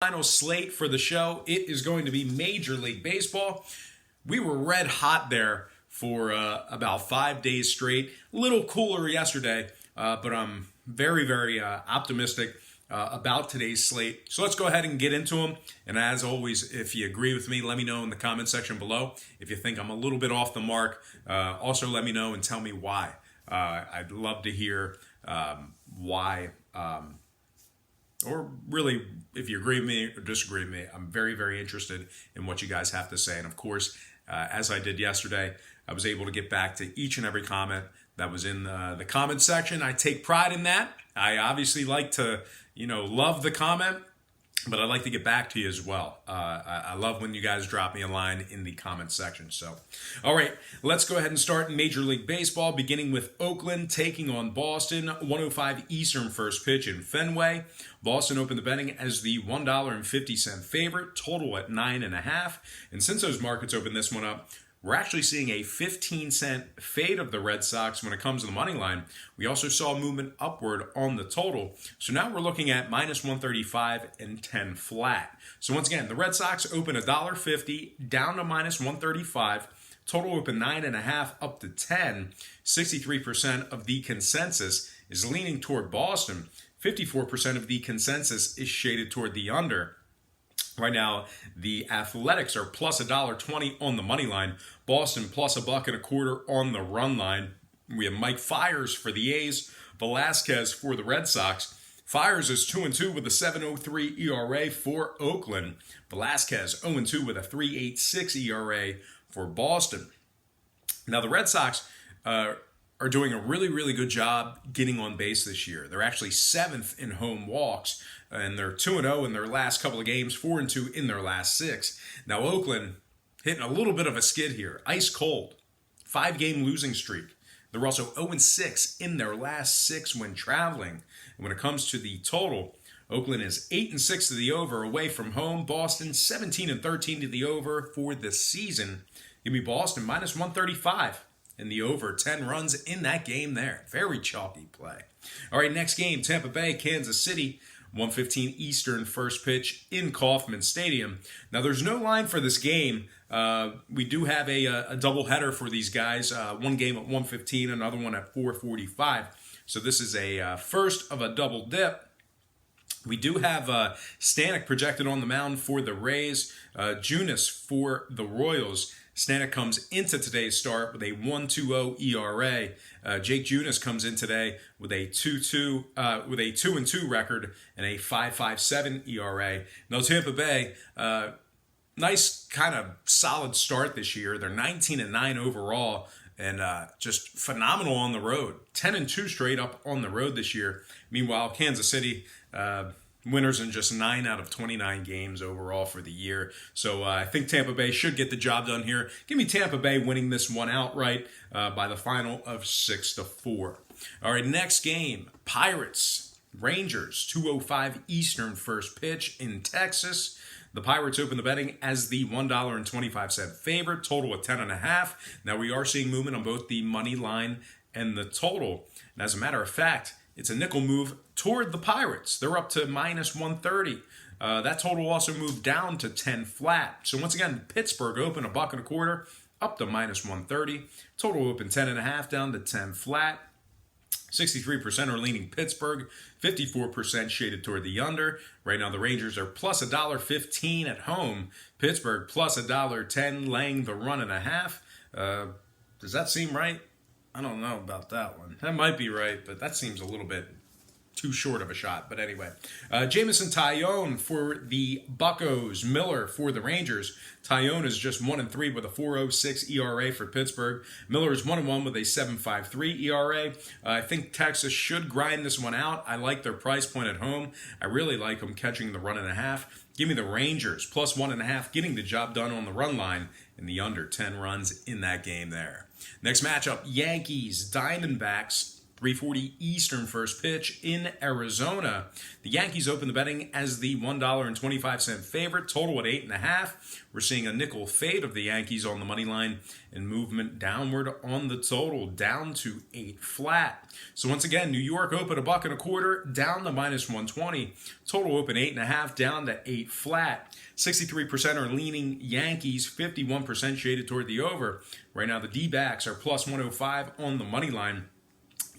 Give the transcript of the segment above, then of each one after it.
final slate for the show. It is going to be Major League Baseball. We were red hot there for about 5 days straight. A little cooler yesterday, but I'm very, very optimistic about today's slate. So let's go ahead and get into them. And as always, if you agree with me, let me know in the comment section below. If you think I'm a little bit off the mark, also let me know and tell me why. I'd love to hear why, or really, if you agree with me or disagree with me, I'm very, very interested in what you guys have to say. And of course, as I did yesterday, I was able to get back to each and every comment that was in the comment section. I take pride in that. I obviously like to, love the comment, but I like to get back to you as well. I love when you guys drop me a line in the comment section. So, all right, let's go ahead and start Major League Baseball, beginning with Oakland taking on Boston, 1:05 Eastern first pitch in Fenway. Boston opened the betting as the $1.50 favorite, total at 9.5. And since those markets opened this one up, we're actually seeing a 15-cent fade of the Red Sox when it comes to the money line. We also saw movement upward on the total. So now we're looking at minus 135 and 10 flat. So once again, the Red Sox open $1.50 down to minus 135. Total open 9.5 up to 10. 63% of the consensus is leaning toward Boston. 54% of the consensus is shaded toward the under. Right now, the Athletics are plus $1.20 on the money line. Boston plus $1.25 on the run line. We have Mike Fiers for the A's, Velasquez for the Red Sox. Fiers is 2-2 with a 7.03 ERA for Oakland. Velasquez 0-2 with a 3.86 ERA for Boston. Now, the Red Sox are doing a really, really good job getting on base this year. They're actually 7th in home walks, and they're 2-0 in their last couple of games, 4-2 in their last 6. Now, Oakland hitting a little bit of a skid here. Ice cold. 5-game losing streak. They're also 0-6 in their last 6 when traveling. And when it comes to the total, Oakland is 8-6 to the over away from home. Boston 17-13 to the over for the season. Give me Boston minus 135. And the over 10 runs in that game there. Very chalky play. All right, next game, Tampa Bay, Kansas City, 1:15 Eastern first pitch in Kauffman Stadium. Now, there's no line for this game. We do have a doubleheader for these guys. One game at 1:15, another one at 4:45. So this is a first of a double dip. We do have Stanek projected on the mound for the Rays, Junis for the Royals. Stanek comes into today's start with a 1.20 ERA. Jake Junis comes in today with a 2-2 record and a 5.57 ERA. Now Tampa Bay, nice kind of solid start this year. They're 19-9 overall and just phenomenal on the road. 10-2 straight up on the road this year. Meanwhile, Kansas City, winners in just 9 out of 29 games overall for the year. So I think Tampa Bay should get the job done here. Give me Tampa Bay winning this one outright by the final of 6-4. All right, next game, Pirates, Rangers, 2:05 Eastern first pitch in Texas. The Pirates open the betting as the $1.25 favorite, total at 10.5. Now we are seeing movement on both the money line and the total. And as a matter of fact, it's a nickel move toward the Pirates. They're up to minus 130. That total also moved down to 10 flat. So once again, Pittsburgh open $1.25 up to minus 130. Total open 10.5 down to 10 flat. 63% are leaning Pittsburgh, 54% shaded toward the under. Right now, the Rangers are plus $1.15 at home. Pittsburgh plus $1.10, laying the 1.5. Does that seem right? I don't know about that one. That might be right, but that seems a little bit too short of a shot. But anyway, Jameson Taillon for the Buccos, Miller for the Rangers. Taillon is just 1-3 with a 4.06 ERA for Pittsburgh. Miller is 1-1 with a 7.53 ERA. I think Texas should grind this one out. I like their price point at home. I really like them catching the 1.5. Give me the Rangers plus 1.5, getting the job done on the run line, and the under 10 runs in that game there. Next matchup, Yankees, Diamondbacks. 3:40 Eastern first pitch in Arizona. The Yankees open the betting as the $1.25 favorite, total at 8.5. We're seeing a nickel fade of the Yankees on the money line and movement downward on the total, down to 8 flat. So once again, New York open $1.25, down to -120. Total open 8.5, down to 8 flat. 63% are leaning Yankees, 51% shaded toward the over. Right now, the D-backs are plus 105 on the money line.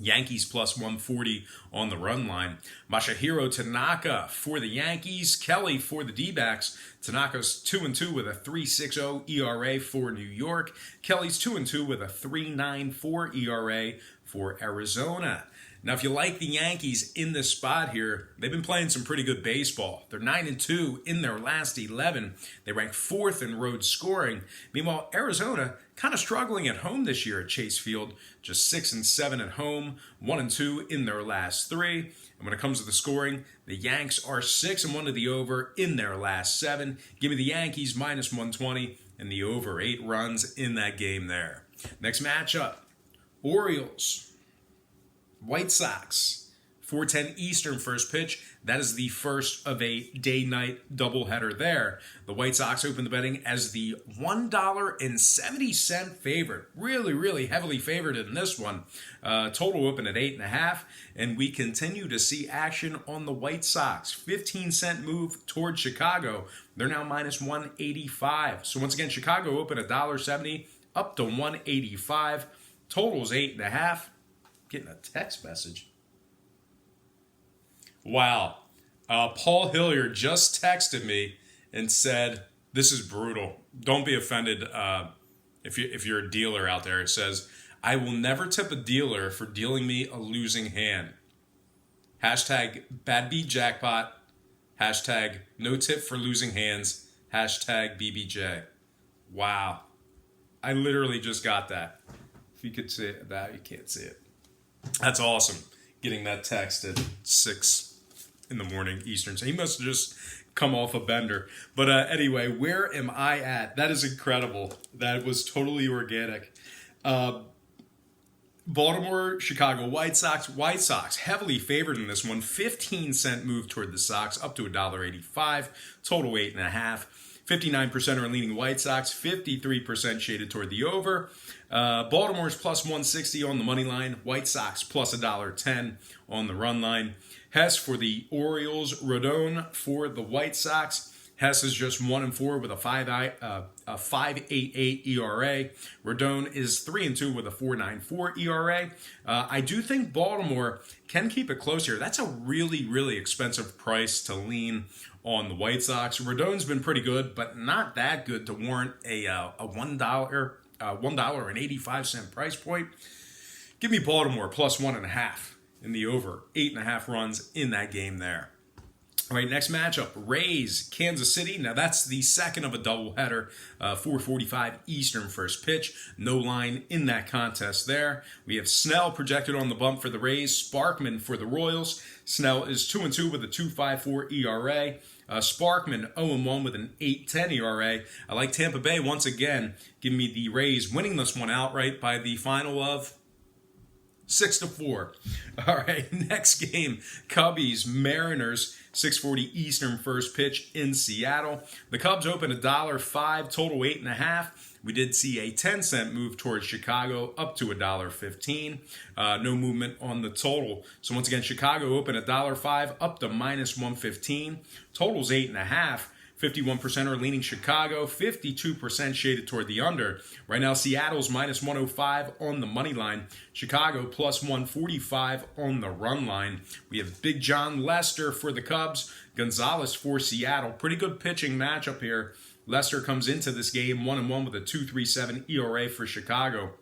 Yankees plus 140 on the run line. Masahiro Tanaka for the Yankees. Kelly for the D-backs. Tanaka's 2-2 with a 3.60 ERA for New York. Kelly's 2-2 with a 3.94 ERA for Arizona. Now, if you like the Yankees in this spot here, they've been playing some pretty good baseball. They're 9-2 in their last 11. They rank 4th in road scoring. Meanwhile, Arizona kind of struggling at home this year at Chase Field. Just 6-7 at home, 1-2 in their last 3. And when it comes to the scoring, the Yanks are 6-1 to the over in their last 7. Give me the Yankees minus 120 and the over 8 runs in that game there. Next matchup, Orioles White Sox, 4:10 Eastern first pitch. That is the first of a day-night doubleheader there. The White Sox open the betting as the $1.70 favorite. Really, really heavily favored in this one. Total open at 8.5. And we continue to see action on the White Sox. 15-cent move toward Chicago. They're now minus 185. So once again, Chicago open $1.70 up to 185. Total's 8.5. Getting a text message. Wow. Paul Hilliard just texted me and said, this is brutal. Don't be offended if you're a dealer out there. It says, I will never tip a dealer for dealing me a losing hand. Hashtag bad beat jackpot. Hashtag no tip for losing hands. Hashtag BBJ. Wow. I literally just got that. If you could see it, that you can't see it. That's awesome, getting that text at 6 in the morning Eastern. So he must have just come off a bender. But anyway, where am I at? That is incredible. That was totally organic. Baltimore, Chicago, White Sox. White Sox heavily favored in this one. 15-cent move toward the Sox, up to $1.85. Total 8.5. 59% are leaning White Sox, 53% shaded toward the over. Baltimore's plus 160 on the money line. White Sox plus $1.10 on the run line. Hess for the Orioles. Rodon for the White Sox. Hess is just 1-4 with a 5.88 ERA. Rodon is 3-2 with a 4.94 ERA. I do think Baltimore can keep it close here. That's a really, really expensive price to lean on the White Sox. Rodon's been pretty good, but not that good to warrant a $1.85 price point. Give me Baltimore plus 1.5 in the over. 8.5 runs in that game there. All right, next matchup, Rays, Kansas City. Now, that's the second of a doubleheader, 4:45 Eastern first pitch. No line in that contest there. We have Snell projected on the bump for the Rays, Sparkman for the Royals. Snell is 2-2 with a 2.54 ERA. Sparkman 0-1 with an 8.10 ERA. I like Tampa Bay once again. Give me the Rays winning this one outright by the final of 6-4. All right, next game, Cubbies, Mariners, 6:40 Eastern first pitch in Seattle. The Cubs open $1.05, total 8.5. We did see a 10-cent move towards Chicago, up to $1.15. No movement on the total. So once again, Chicago open $1.05, up to minus 115. Total's 8.5. 51% are leaning Chicago, 52% shaded toward the under. Right now, Seattle's minus 105 on the money line. Chicago plus 145 on the run line. We have Big John Lester for the Cubs, Gonzalez for Seattle. Pretty good pitching matchup here. Lester comes into this game 1-1 with a 2.37 ERA for Chicago.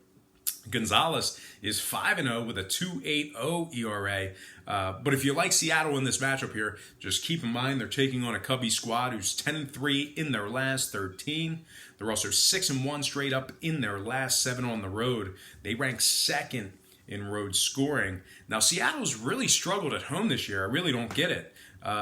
Gonzalez is 5-0 with a 2.80 ERA. But if you like Seattle in this matchup here, just keep in mind they're taking on a Cubby squad who's 10-3 in their last 13. They're also 6-1 straight up in their last 7 on the road. They rank second in road scoring. Now, Seattle's really struggled at home this year. I really don't get it.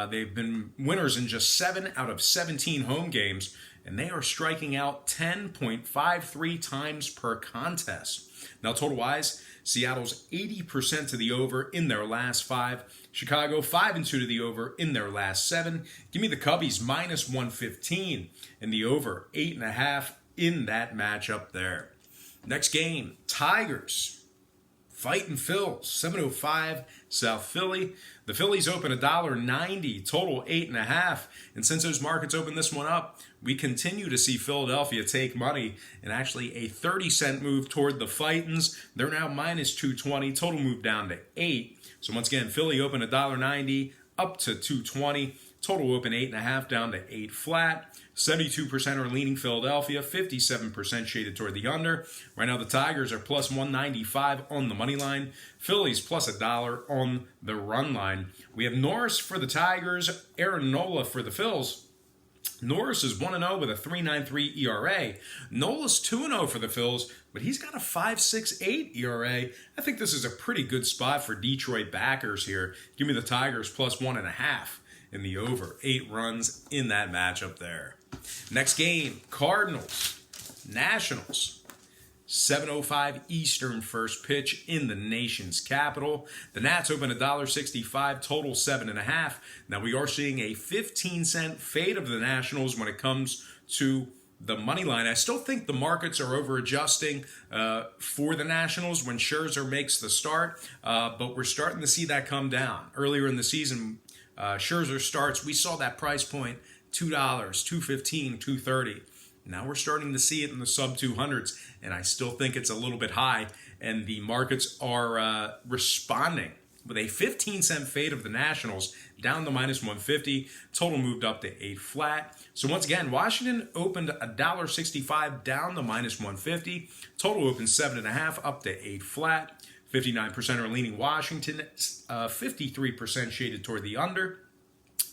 They've been winners in just 7 out of 17 home games, and they are striking out 10.53 times per contest. Now, total-wise, Seattle's 80% to the over in their last 5. Chicago 5-2 to the over in their last 7. Give me the Cubbies minus 115 and the over 8.5 in that matchup there. Next game, Tigers fighting Phils, 7:05 South Philly. The Phillies open $1.90, total 8.5. And since those markets opened this one up, we continue to see Philadelphia take money, and actually a 30-cent move toward the Fightins. They're now minus 220, total move down to 8. So once again, Philly open $1.90 up to 220, total open 8.5 down to 8 flat. 72% are leaning Philadelphia, 57% shaded toward the under. Right now the Tigers are plus 195 on the money line. Phillies plus $1 on the run line. We have Norris for the Tigers, Aaron Nola for the Phils. Norris is 1-0 with a 3.93 ERA. Nola's 2-0 for the Phils, but he's got a 5.68 ERA. I think this is a pretty good spot for Detroit backers here. Give me the Tigers plus 1.5 in the over. 8 runs in that matchup there. Next game, Cardinals, Nationals. 7:05 Eastern first pitch in the nation's capital. The Nats open $1.65, total 7.5. Now we are seeing a 15-cent fade of the Nationals when it comes to the money line. I still think the markets are over adjusting for the Nationals when Scherzer makes the start, but we're starting to see that come down. Earlier in the season, Scherzer starts, we saw that price point $2, $2.15, $2.30. Now we're starting to see it in the sub-200s, and I still think it's a little bit high, and the markets are responding with a 15-cent fade of the Nationals down to minus 150. Total moved up to 8 flat. So once again, Washington opened $1.65 down to minus 150. Total opened 7.5 up to 8 flat. 59% are leaning Washington, 53% shaded toward the under.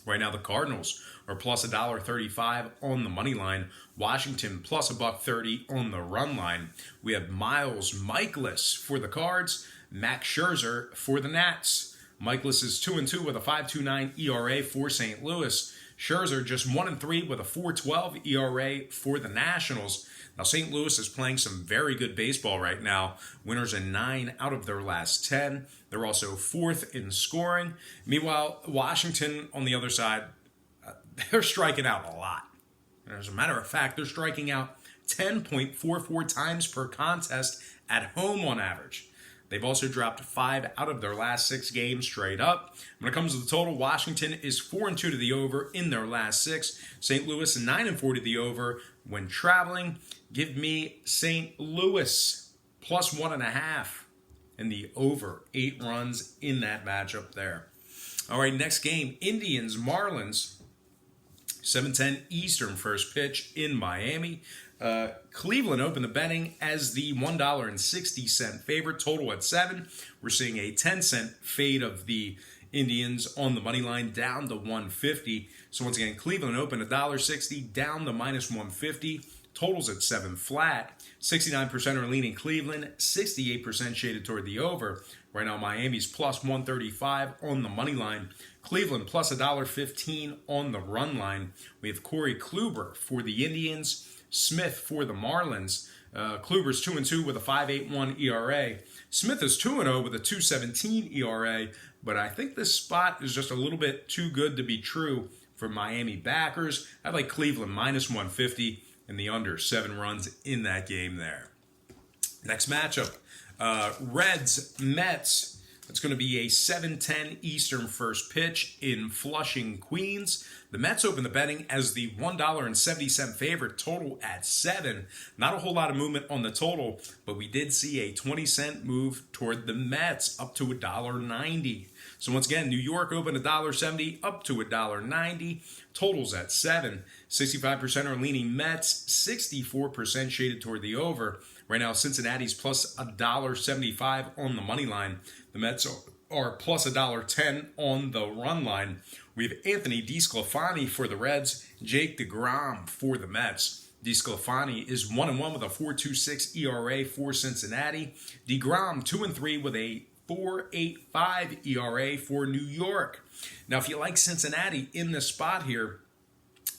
Right now, the Cardinals are plus $1.35 on the money line. Washington plus $1.30 on the run line. We have Miles Mikolas for the Cards, Max Scherzer for the Nats. Mikolas is 2-2 with a 5.29 ERA for St. Louis. Scherzer just 1-3 with a 4.12 ERA for the Nationals. Now, St. Louis is playing some very good baseball right now. Winners in 9 out of their last 10. They're also 4th in scoring. Meanwhile, Washington, on the other side, they're striking out a lot. As a matter of fact, they're striking out 10.44 times per contest at home on average. They've also dropped 5 out of their last 6 games straight up. When it comes to the total, Washington is 4-2 to the over in their last 6. St. Louis 9-4 to the over when traveling. Give me St. Louis plus 1.5 and the over 8 runs in that matchup there. All right, next game, Indians, Marlins. 7:10 Eastern first pitch in Miami. Cleveland opened the betting as the $1.60 favorite, total at 7. We're seeing a 10-cent fade of the Indians on the money line down to 150. So once again, Cleveland opened $1.60 down to minus 150. Totals at 7 flat. 69% are leaning Cleveland, 68% shaded toward the over. Right now, Miami's plus 135 on the money line. Cleveland plus $1.15 on the run line. We have Corey Kluber for the Indians, Smith for the Marlins. Kluber's 2-2 with a 5.81 ERA. Smith is 2-0 with a 2.17 ERA, but I think this spot is just a little bit too good to be true for Miami backers. I like Cleveland minus 150 and the under 7 runs in that game there. Next matchup, Reds, Mets. It's going to be a 7:10 Eastern first pitch in Flushing, Queens. The Mets open the betting as the $1.70 favorite, total at 7. Not a whole lot of movement on the total, but we did see a 20-cent move toward the Mets up to $1.90. So once again, New York opened $1.70 up to $1.90. Totals at 7. 65% are leaning Mets, 64% shaded toward the over. Right now, Cincinnati's plus $1.75 on the money line. The Mets are plus $1.10 on the run line. We have Anthony DeSclafani for the Reds, Jake DeGrom for the Mets. DeSclafani is 1-1 with a 4.26 ERA for Cincinnati. DeGrom 2-3 with a 4.85 ERA for New York. Now, if you like Cincinnati in this spot here,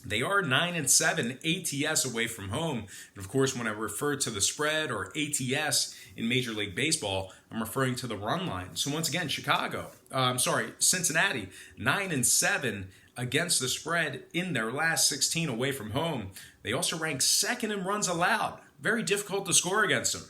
they are 9-7 ATS away from home. And of course, when I refer to the spread or ATS in Major League Baseball, I'm referring to the run line. So once again, Cincinnati, 9-7 against the spread in their last 16 away from home. They also rank second in runs allowed. Very difficult to score against them.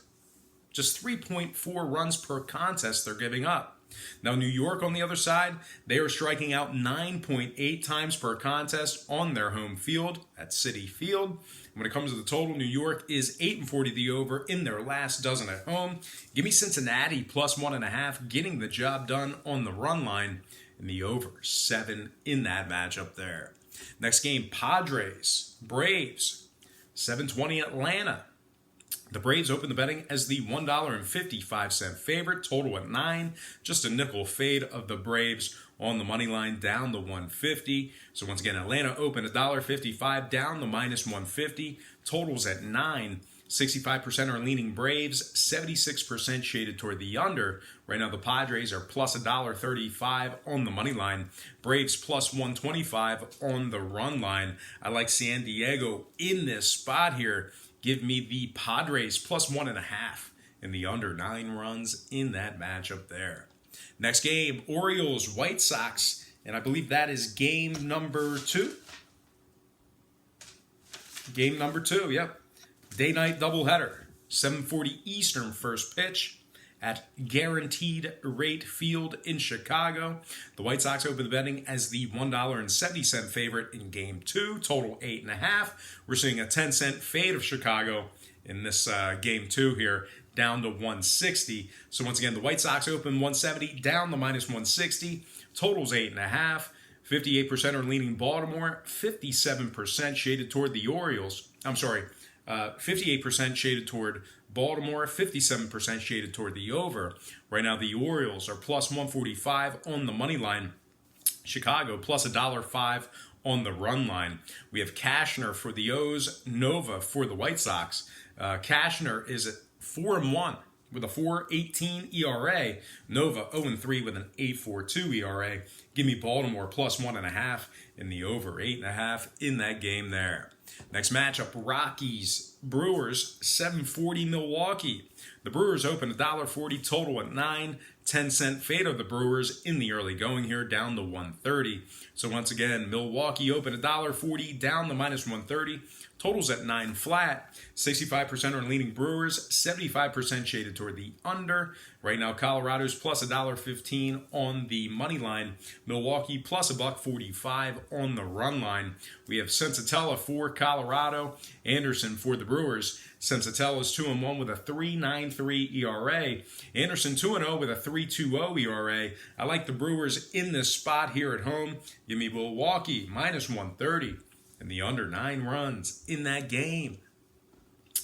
Just 3.4 runs per contest they're giving up. Now, New York, on the other side, they are striking out 9.8 times per contest on their home field at Citi Field. When it comes to the total, New York is 8.40 the over in their last dozen at home. Give me Cincinnati plus 1.5, getting the job done on the run line, and the over 7 in that matchup there. Next game, Padres, Braves, 7:20 Atlanta. The Braves open the betting as the $1.55 favorite, total at 9. Just a nickel fade of the Braves on the money line down to 150. So once again, Atlanta opened $1.55 down to minus 150. Totals at 9. 65% are leaning Braves, 76% shaded toward the under. Right now, the Padres are plus $1.35 on the money line. Braves plus 125 on the run line. I like San Diego in this spot here. Give me the Padres plus 1.5 in the under 9 runs in that matchup there. Next game, Orioles, White Sox, and I believe that is game number 2. Game number 2, yep. Day-night doubleheader, 7:40 Eastern first pitch at Guaranteed Rate Field in Chicago. The White Sox open the betting as the $1.70 favorite in Game 2, total 8.5. We're seeing a 10-cent fade of Chicago in this Game 2 here, down to 160. So once again, the White Sox open 170, down to minus 160. Totals 8.5. 58% are leaning Baltimore, 57% shaded toward the Orioles. 58% shaded toward Baltimore, 57% shaded toward the over. Right now, the Orioles are plus 145 on the money line. Chicago plus $1.05 on the run line. We have Cashner for the O's, Nova for the White Sox. Cashner is at 4-1 with a 4.18 ERA. Nova 0-3 with an 8.42 ERA. Give me Baltimore plus 1.5 in the over 8.5 in that game there. Next matchup, Rockies, Brewers, 7:40 Milwaukee. The Brewers open $1.40, total at 9. 10-cent fade of the Brewers in the early going here, down to 130. So once again, Milwaukee open $1.40, down to minus 130. Totals at 9 flat. 65% are leaning Brewers, 75% shaded toward the under. Right now, Colorado's plus $1.15 on the money line. Milwaukee plus $1.45 on the run line. We have Sensatella for Colorado, Anderson for the Brewers. Sensatella is 2-1 with a 3.93 ERA. Anderson 2-0 with a 3.20 ERA. I like the Brewers in this spot here at home. Give me Milwaukee minus 130 and the under 9 runs in that game.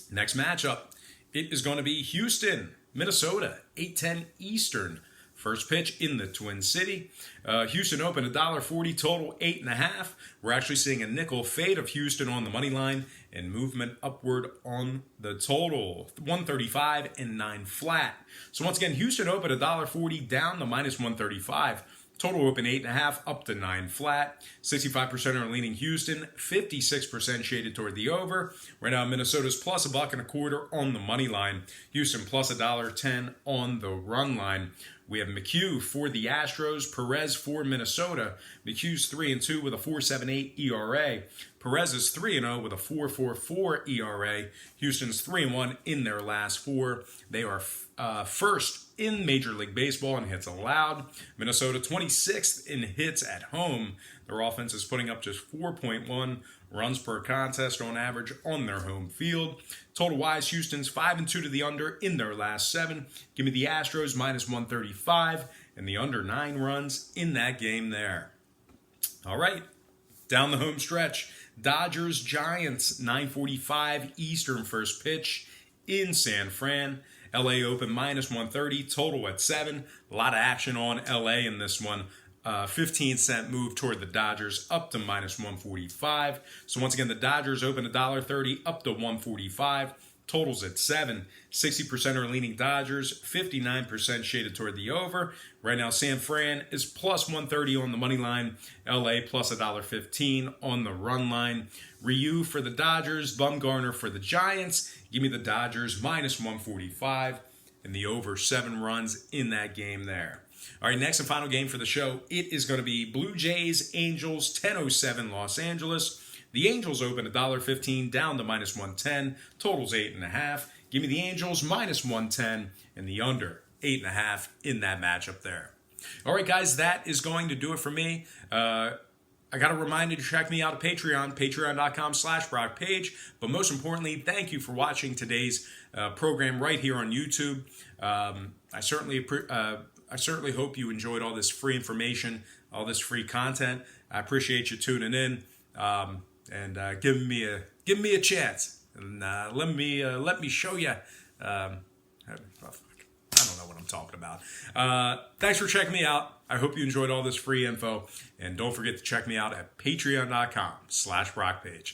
Next matchup, it is going to be Houston, Minnesota, 8:10 Eastern. First pitch in the Twin City. Houston opened $1.40, total 8.5. We're actually seeing a nickel fade of Houston on the money line and movement upward on the total. 135 and 9 flat. So once again, Houston opened $1.40 down to minus 135. Total open 8.5 up to 9 flat. 65% are leaning Houston, 56% shaded toward the over. Right now, Minnesota's plus $1.25 on the money line. Houston plus $1.10 on the run line. We have McHugh for the Astros, Perez for Minnesota. McHugh's 3-2 with a 4.78 ERA. Perez is 3-0 with a 4.44 ERA. Houston's 3-1 in their last 4. They are first in Major League Baseball in hits allowed. Minnesota 26th in hits at home. Their offense is putting up just 4.1 runs per contest on average on their home field. Total-wise, Houston's 5-2 to the under in their last 7. Give me the Astros minus 135 and the under 9 runs in that game there. All right, down the home stretch. Dodgers, Giants, 9:45 Eastern first pitch in San Fran. LA open minus 130, total at 7. A lot of action on LA in this one. 15-cent move toward the Dodgers up to minus 145. So once again, the Dodgers open $1.30 up to 145. Totals at 7. 60% are leaning Dodgers, 59% shaded toward the over. Right now, San Fran is plus 130 on the money line. LA plus $1.15 on the run line. Ryu for the Dodgers, Bumgarner for the Giants. Give me the Dodgers minus 145 and the over 7 runs in that game there. All right, next and final game for the show. It is going to be Blue Jays, Angels, 10:07 Los Angeles. The Angels open $1.15 down to minus 110. Totals 8.5. Give me the Angels minus 110 and the under 8.5 in that matchup there. All right, guys, that is going to do it for me. I got to remind you to check me out at Patreon, patreon.com/BrockPage. But most importantly, thank you for watching today's program right here on YouTube. I certainly hope you enjoyed all this free information, all this free content. I appreciate you tuning in and giving me a chance and let me show you. I don't know what I'm talking about. Thanks for checking me out. I hope you enjoyed all this free info. And don't forget to check me out at patreon.com/BrockPage.